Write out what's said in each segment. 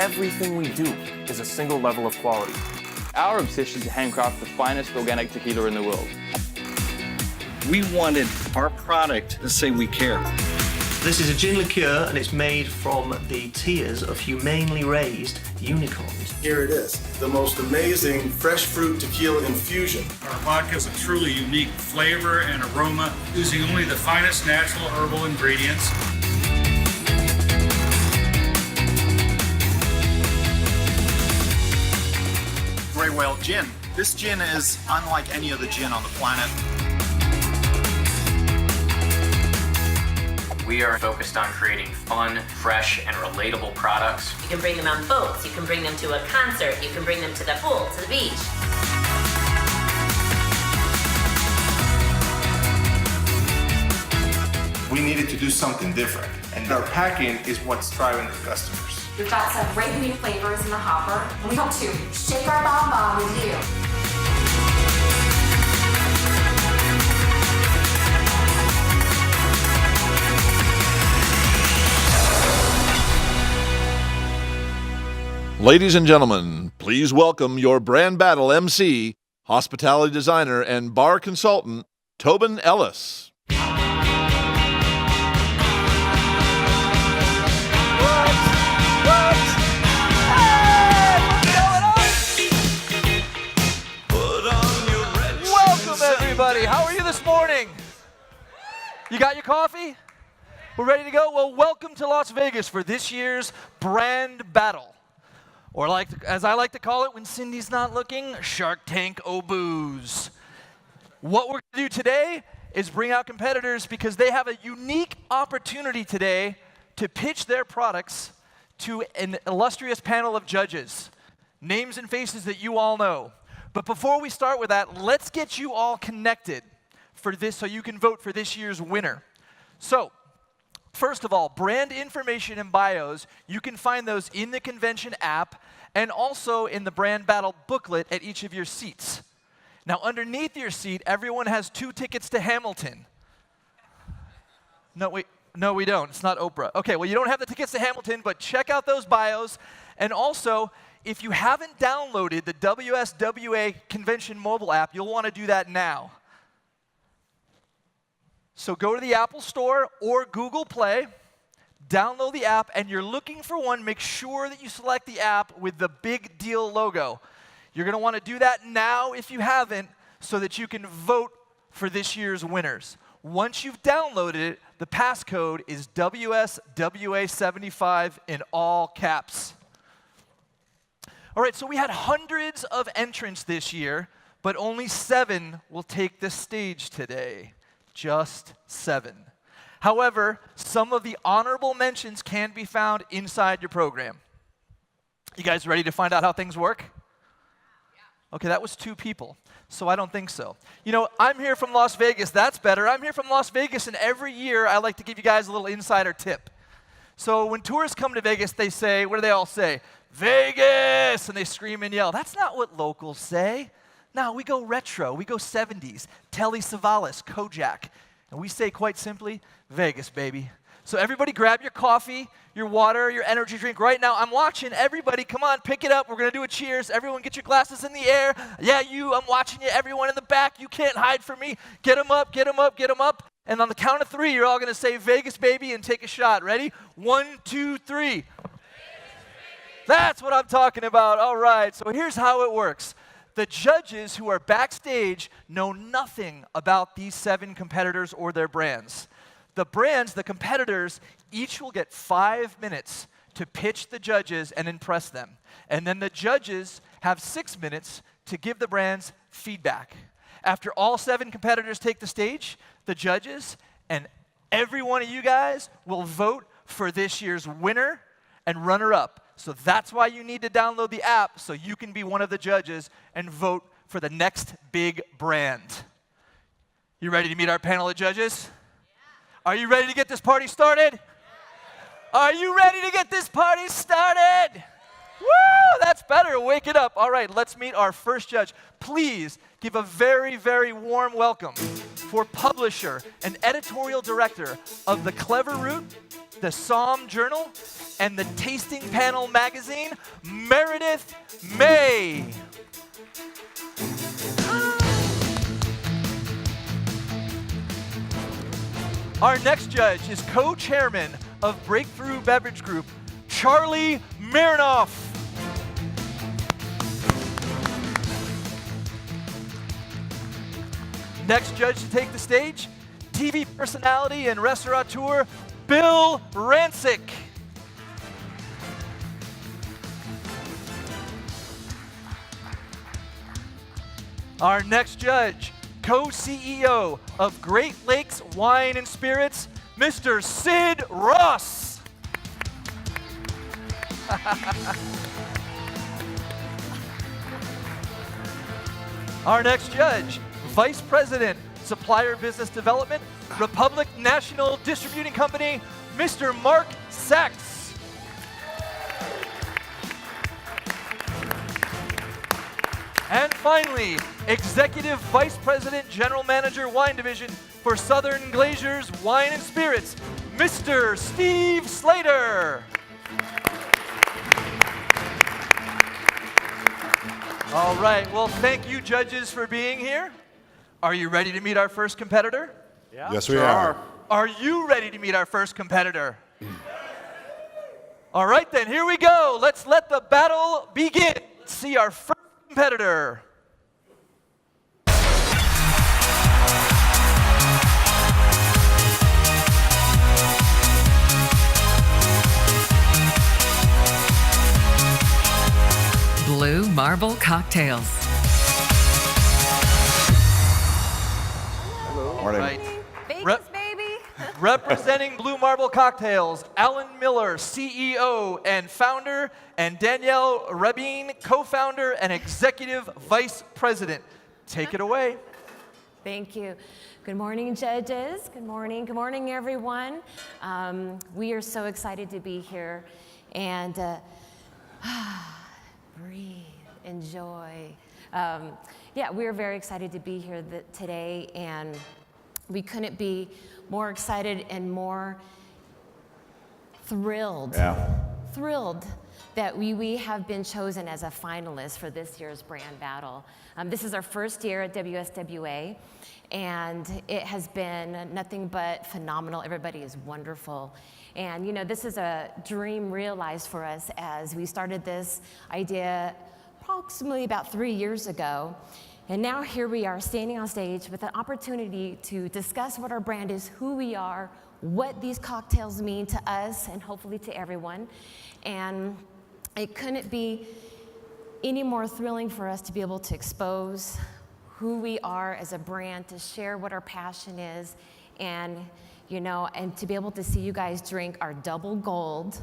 everything we do is a single level of quality. Our obsession is to handcraft the finest organic tequila in the world. We wanted our product to say we care. This is a gin liqueur, and it's made from the tears of humanely raised unicorns. Here it is, the most amazing fresh fruit tequila infusion. Our vodka is a truly unique flavor and aroma, using only the finest natural herbal ingredients. Gray Whale Gin. This gin is unlike any other gin on the planet. We are focused on creating fun, fresh, and relatable products. You can bring them on boats, you can bring them to a concert, you can bring them to the pool, to the beach. We needed to do something different, and our packing is what's driving the customers. We've got some great new flavors in the hopper, and we hope to shake our bomb with you. Ladies and gentlemen, please welcome your Brand Battle MC, hospitality designer, and bar consultant, Tobin Ellis. Welcome, everybody. How are you this morning? You got your coffee? We're ready to go? Well, welcome to Las Vegas for this year's Brand Battle. Or as I like to call it when Cindy's not looking, Shark Tank Booze. What we're going to do today is bring out competitors because they have a unique opportunity today to pitch their products to an illustrious panel of judges, names and faces that you all know. But before we start with that, let's get you all connected for this so you can vote for this year's winner. So, first of all, brand information and bios, you can find those in the convention app and also in the Brand Battle booklet at each of your seats. Now, underneath your seat, everyone has 2 tickets to Hamilton. No, we don't. It's not Oprah. Okay, well, you don't have the tickets to Hamilton, but check out those bios. And also, if you haven't downloaded the WSWA Convention mobile app, you'll want to do that now. So go to the Apple Store or Google Play, download the app, and you're looking for one, make sure that you select the app with the big deal logo. You're going to want to do that now if you haven't, so that you can vote for this year's winners. Once you've downloaded it, the passcode is WSWA75 in all caps. All right, so we had hundreds of entrants this year, but only 7 will take the stage today. Just 7. However, some of the honorable mentions can be found inside your program. You guys ready to find out how things work? Okay, that was 2 people, so I don't think so. You know, I'm here from Las Vegas. That's better. I'm here from Las Vegas, and every year I like to give you guys a little insider tip. So when tourists come to Vegas, they say, what do they all say? Vegas! And they scream and yell. That's not what locals say. No, we go retro, we go 70s, Telly Savalas, Kojak. And we say quite simply, Vegas, baby. So everybody grab your coffee, your water, your energy drink. Right now, I'm watching everybody. Come on, pick it up. We're going to do a cheers. Everyone get your glasses in the air. Yeah, you, I'm watching you. Everyone in the back, you can't hide from me. Get them up, get them up, get them up. And on the count of 3, you're all going to say Vegas, baby, and take a shot. Ready? 1, 2, 3. That's what I'm talking about. All right, so here's how it works. The judges who are backstage know nothing about these 7 competitors or their brands. The brands, the competitors, each will get 5 minutes to pitch the judges and impress them. And then the judges have 6 minutes to give the brands feedback. After all 7 competitors take the stage, the judges and every one of you guys will vote for this year's winner and runner-up. So that's why you need to download the app, so you can be one of the judges and vote for the next big brand. You ready to meet our panel of judges? Yeah. Are you ready to get this party started? Yeah. Are you ready to get this party started? Yeah. Woo, that's better. Wake it up. All right, let's meet our first judge. Please give a very, very warm welcome for publisher and editorial director of The Clever Root, the Psalm Journal, and the Tasting Panel magazine, Meredith May. Our next judge is co-chairman of Breakthrough Beverage Group, Charlie Marinoff. Next judge to take the stage, TV personality and restaurateur, Bill Rancic. Our next judge, co-CEO of Great Lakes Wine and Spirits, Mr. Sid Ross. Our next judge, Vice President, Supplier Business Development, Republic National Distributing Company, Mr. Mark Sachs. And finally, Executive Vice President, General Manager, Wine Division for Southern Glazers Wine and Spirits, Mr. Steve Slater. All right, well, thank you, judges, for being here. Are you ready to meet our first competitor? Yeah. Yes, we are. Are you ready to meet our first competitor? All right, then, here we go. Let's let the battle begin. Let's see our first competitor. Blue Marble Cocktails. Morning. Right. Vegas, baby. Representing Blue Marble Cocktails, Alan Miller, CEO and founder, and Danielle Rabin, co-founder and executive vice president. Take it away. Thank you. Good morning, judges. Good morning. Good morning, everyone. We are so excited to be here. And breathe, enjoy. Yeah, we're very excited to be here today, and we couldn't be more excited and more thrilled. Thrilled that we have been chosen as a finalist for this year's brand battle. This is our first year at WSWA, and it has been nothing but phenomenal. Everybody is wonderful. And you know, this is a dream realized for us as we started this idea approximately about 3 years ago. And now here we are standing on stage with an opportunity to discuss what our brand is, who we are, what these cocktails mean to us, and hopefully to everyone. And it couldn't be any more thrilling for us to be able to expose who we are as a brand, to share what our passion is, and you know, and to be able to see you guys drink our double gold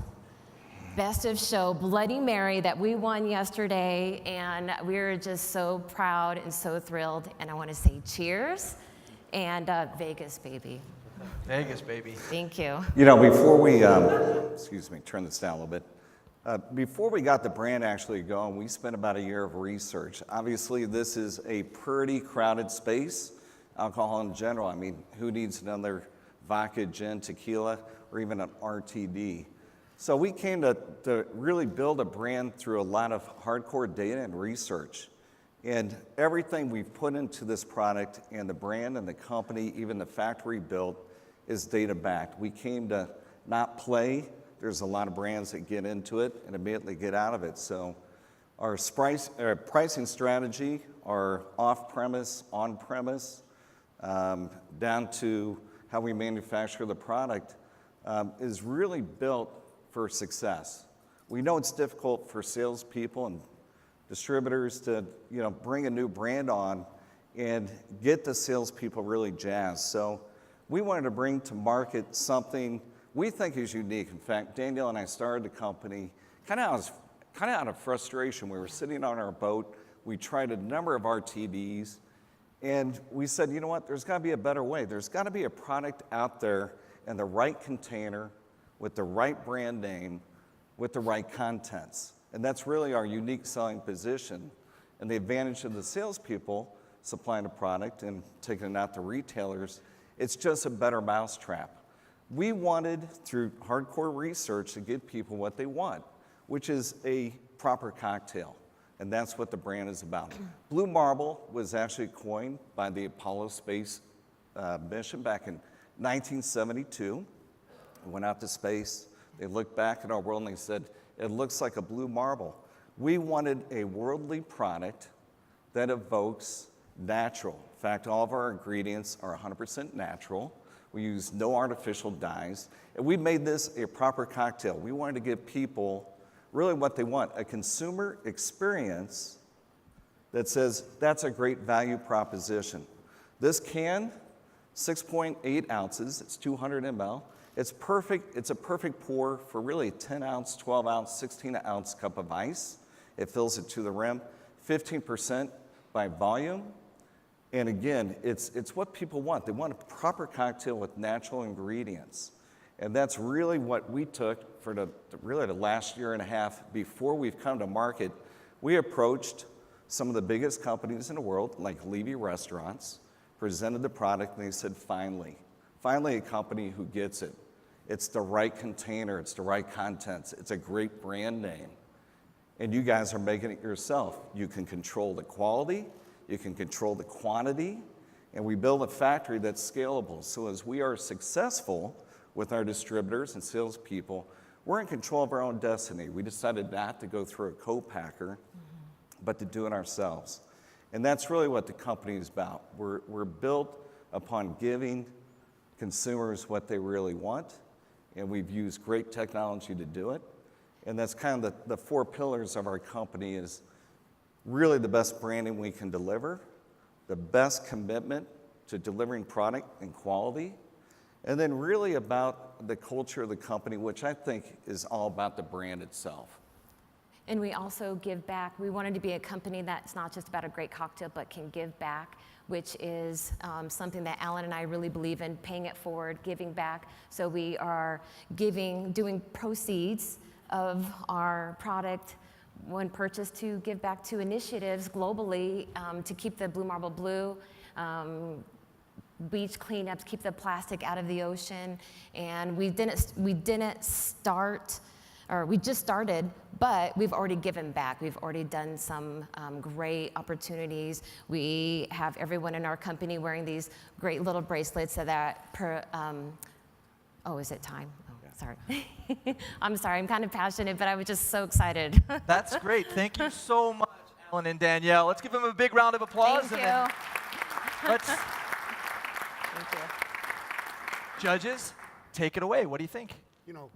Best of Show Bloody Mary that we won yesterday, and we're just so proud and so thrilled. And I want to say cheers, and Vegas, baby. Vegas, baby. Thank you. You know, before we, excuse me, turn this down a little bit. Before we got the brand actually going, we spent about a year of research. Obviously, this is a pretty crowded space. Alcohol in general, I mean, who needs another vodka, gin, tequila, or even an RTD? So we came to really build a brand through a lot of hardcore data and research. And everything we've put into this product and the brand and the company, even the factory built, is data backed. We came to not play. There's a lot of brands that get into it and immediately get out of it. So our pricing strategy, our off-premise, on-premise, down to how we manufacture the product, is really built for success. We know it's difficult for salespeople and distributors to, you know, bring a new brand on and get the salespeople really jazzed. So we wanted to bring to market something we think is unique. In fact, Danielle and I started the company kind of out of frustration. We were sitting on our boat. We tried a number of RTDs, and we said, you know what, there's got to be a better way. There's got to be a product out there in the right container, with the right brand name, with the right contents. And that's really our unique selling position. And the advantage of the salespeople supplying a product and taking it out to retailers, it's just a better mousetrap. We wanted, through hardcore research, to give people what they want, which is a proper cocktail. And that's what the brand is about. Blue Marble was actually coined by the Apollo space mission back in 1972. It went out to space. They looked back at our world and they said, it looks like a blue marble. We wanted a worldly product that evokes natural. In fact, all of our ingredients are 100% natural. We use no artificial dyes. And we made this a proper cocktail. We wanted to give people really what they want, a consumer experience that says that's a great value proposition. This can, 6.8 ounces, it's 200 ml. It's perfect, it's a perfect pour for really a 10 ounce, 12 ounce, 16 ounce cup of ice. It fills it to the rim, 15% by volume. And again, it's what people want. They want a proper cocktail with natural ingredients. And that's really what we took for the last year and a half before we've come to market. We approached some of the biggest companies in the world, like Levy Restaurants, presented the product, and they said, finally a company who gets it. It's the right container, it's the right contents, it's a great brand name. And you guys are making it yourself. You can control the quality, you can control the quantity, and we build a factory that's scalable. So as we are successful with our distributors and salespeople, we're in control of our own destiny. We decided not to go through a co-packer, but to do it ourselves. And that's really what the company is about. We're built upon giving consumers what they really want, and we've used great technology to do it. And that's kind of the four pillars of our company is really the best branding we can deliver, the best commitment to delivering product and quality, and then really about the culture of the company, which I think is all about the brand itself. And we also give back. We wanted to be a company that's not just about a great cocktail, but can give back, which is something that Alan and I really believe in, paying it forward, giving back. So we are doing proceeds of our product when purchased to give back to initiatives globally to keep the Blue Marble blue, beach cleanups, keep the plastic out of the ocean. And we didn't start, or we just started, but we've already given back. We've already done some great opportunities. We have everyone in our company wearing these great little bracelets so that oh, is it time? Oh, sorry. I'm sorry, I'm kind of passionate, but I was just so excited. That's great. Thank you so much, Alan and Danielle. Let's give them a big round of applause. Thank you. Let's, Thank you. judges, take it away. What do you think? You know,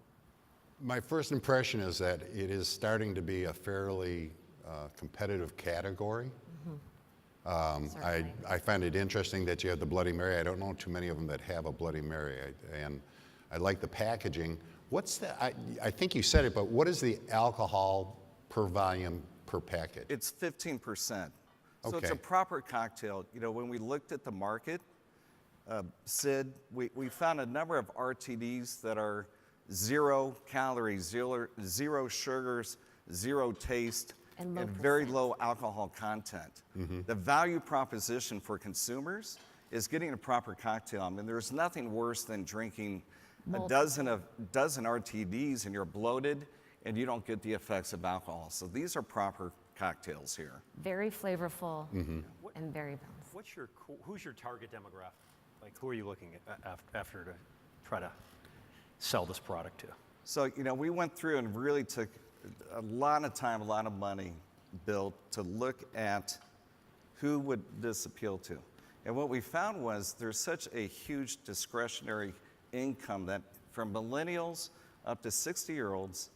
my first impression is that it is starting to be a fairly competitive category. I find it interesting that you have the Bloody Mary. I don't know too many of them that have a Bloody Mary, and I like the packaging. What's the, I think you said it, but what is the alcohol per volume per packet? It's 15%. So Okay. it's a proper cocktail. You know, when we looked at the market, Sid, we found a number of RTDs that are 0 calories, zero sugars, 0 taste, and very low alcohol content. The value proposition for consumers is getting a proper cocktail. I mean, there's nothing worse than drinking a dozen RTDs and you're bloated and you don't get the effects of alcohol. So these are proper cocktails here. Very flavorful and very balanced. Who's your target demographic? Like, who are you looking at after to try to sell this product to? So, you know, we went through and really took a lot of time, a lot of money, Bill, to look at who would this appeal to. And what we found was there's such a huge discretionary income that from millennials up to 60-year-olds,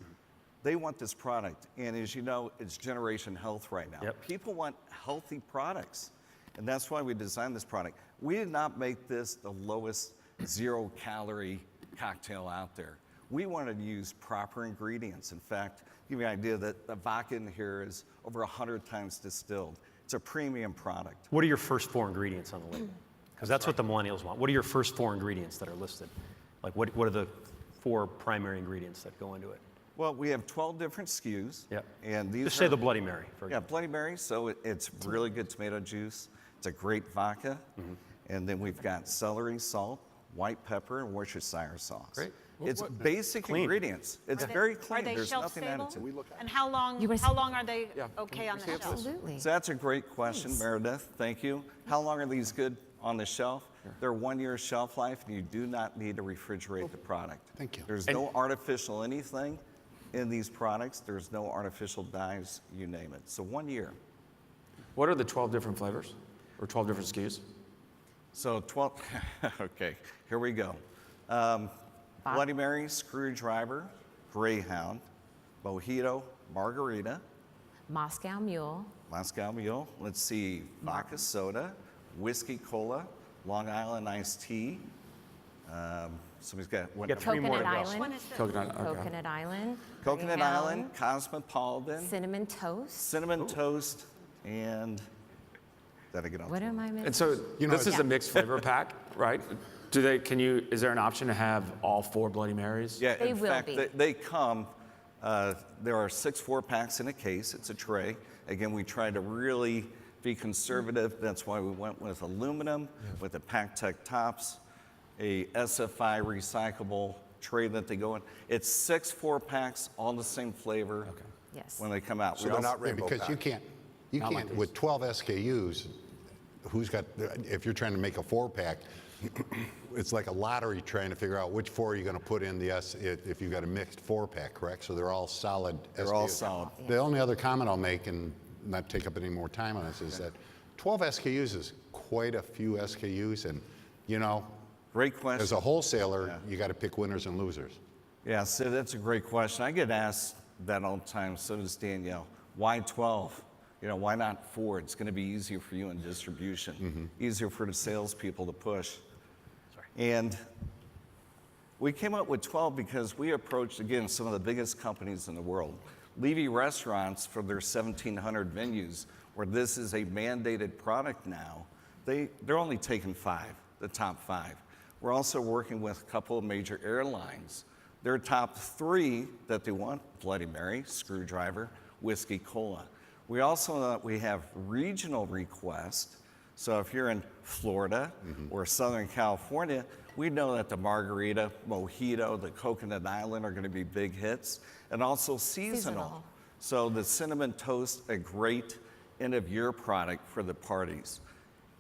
they want this product. And as you know, it's Generation Health right now. People want healthy products. And that's why we designed this product. We did not make this the lowest 0-calorie cocktail out there. We wanted to use proper ingredients. In fact, give you an idea that the vodka in here is over 100 times distilled. It's a premium product. What are your first 4 ingredients on the label? Because that's what the millennials want. What are your first 4 ingredients that are listed? Like, what are the 4 primary ingredients that go into it? Well, we have 12 different SKUs. And these Just say the Bloody Mary, for example. Yeah, Bloody Mary. So it's really good tomato juice. It's a great vodka. And then we've got celery salt, white pepper, and Worcestershire sauce. Great. It's basic Clean. ingredients. It's very clean. Are they There's shelf nothing stable? added to it. And how long are they okay on the shelf? Absolutely. So that's a great question, Meredith. Thank you. How long are these good on the shelf? They're 1 year shelf life, and you do not need to refrigerate the product. Thank you. There's no artificial anything in these products. There's no artificial dyes, you name it. So 1 year. What are the 12 different flavors or 12 different SKUs? So 12, okay, here we go. Bloody Mary, Screwdriver, Greyhound, Mojito, Margarita, Moscow Mule, let's see, vodka soda, whiskey cola, Long Island iced tea. Somebody's got one. Coconut Island, Coconut Island, Coconut Greyhound, Island, Cosmopolitan, Cinnamon Toast, and did I get off? What am I missing? And so this is a mixed flavor pack, right? Is there an option to have all 4 Bloody Marys? Yeah, They in will fact, be. they come, there are 6 4-packs in a case. It's a tray. Again, we try to really be conservative. That's why we went with aluminum, with the PacTech tops, a SFI recyclable tray that they go in. It's 6 4-packs, all the same flavor Yes. when they come out. So they're not rainbow Because you pack. can't, with 12 SKUs, if you're trying to make a 4-pack, it's like a lottery trying to figure out which 4 you're going to put in if you've got a mixed 4-pack, correct? So they're all solid They're SKUs. all solid. The only other comment I'll make, and not take up any more time on this, is that 12 SKUs is quite a few SKUs, and Great question. as a wholesaler, you got to pick winners and losers. Yeah, so that's a great question. I get asked that all the time, so does Danielle. Why 12? Why not 4? It's going to be easier for you in distribution, easier for the salespeople to push. And we came up with 12 because we approached, again, some of the biggest companies in the world. Levy Restaurants, for their 1,700 venues, where this is a mandated product now, they're only taking 5, the top 5. We're also working with a couple of major airlines. Their top 3 that they want, Bloody Mary, Screwdriver, Whiskey Cola. We also we have regional requests. So if you're in Florida or Southern California, we know that the Margarita, Mojito, the Coconut Island are going to be big hits, and also seasonal. So the Cinnamon Toast, a great end-of-year product for the parties.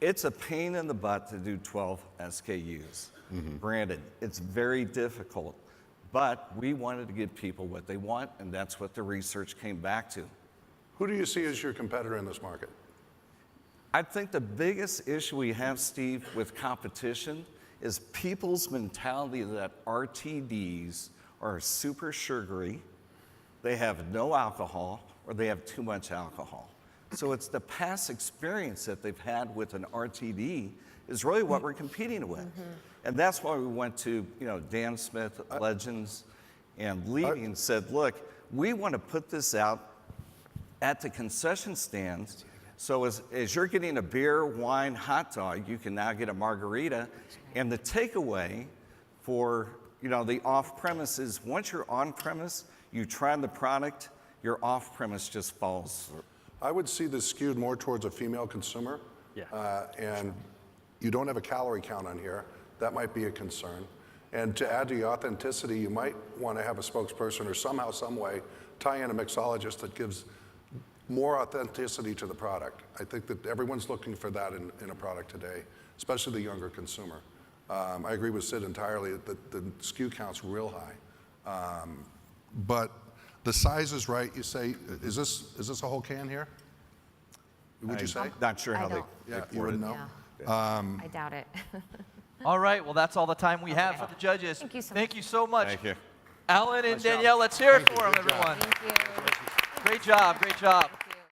It's a pain in the butt to do 12 SKUs. Granted, it's very difficult, but we wanted to give people what they want, and that's what the research came back to. Who do you see as your competitor in this market? I think the biggest issue we have, Steve, with competition is people's mentality that RTDs are super sugary, they have no alcohol, or they have too much alcohol. So it's the past experience that they've had with an RTD is really what we're competing with. And that's why we went to Dan Smith, Legends, and Levy and said, look, we want to put this out at the concession stands. So as you're getting a beer, wine, hot dog, you can now get a margarita. And the takeaway for the off-premise is once you're on-premise, you try the product, your off-premise just falls through. I would see this skewed more towards a female consumer. And you don't have a calorie count on here. That might be a concern. And to add to the authenticity, you might want to have a spokesperson or somehow, some way, tie in a mixologist that gives more authenticity to the product. I think that everyone's looking for that in a product today, especially the younger consumer. I agree with Sid entirely that the SKU count's real high. But the size is right. You say, is this a whole can here? Would you say? Not sure how they you wouldn't know? I doubt it. All right, well, that's all the time we have for the judges. Thank you so much. Thank you. Alan and Danielle, let's hear it for them, everyone. Thank you. Great job, great job.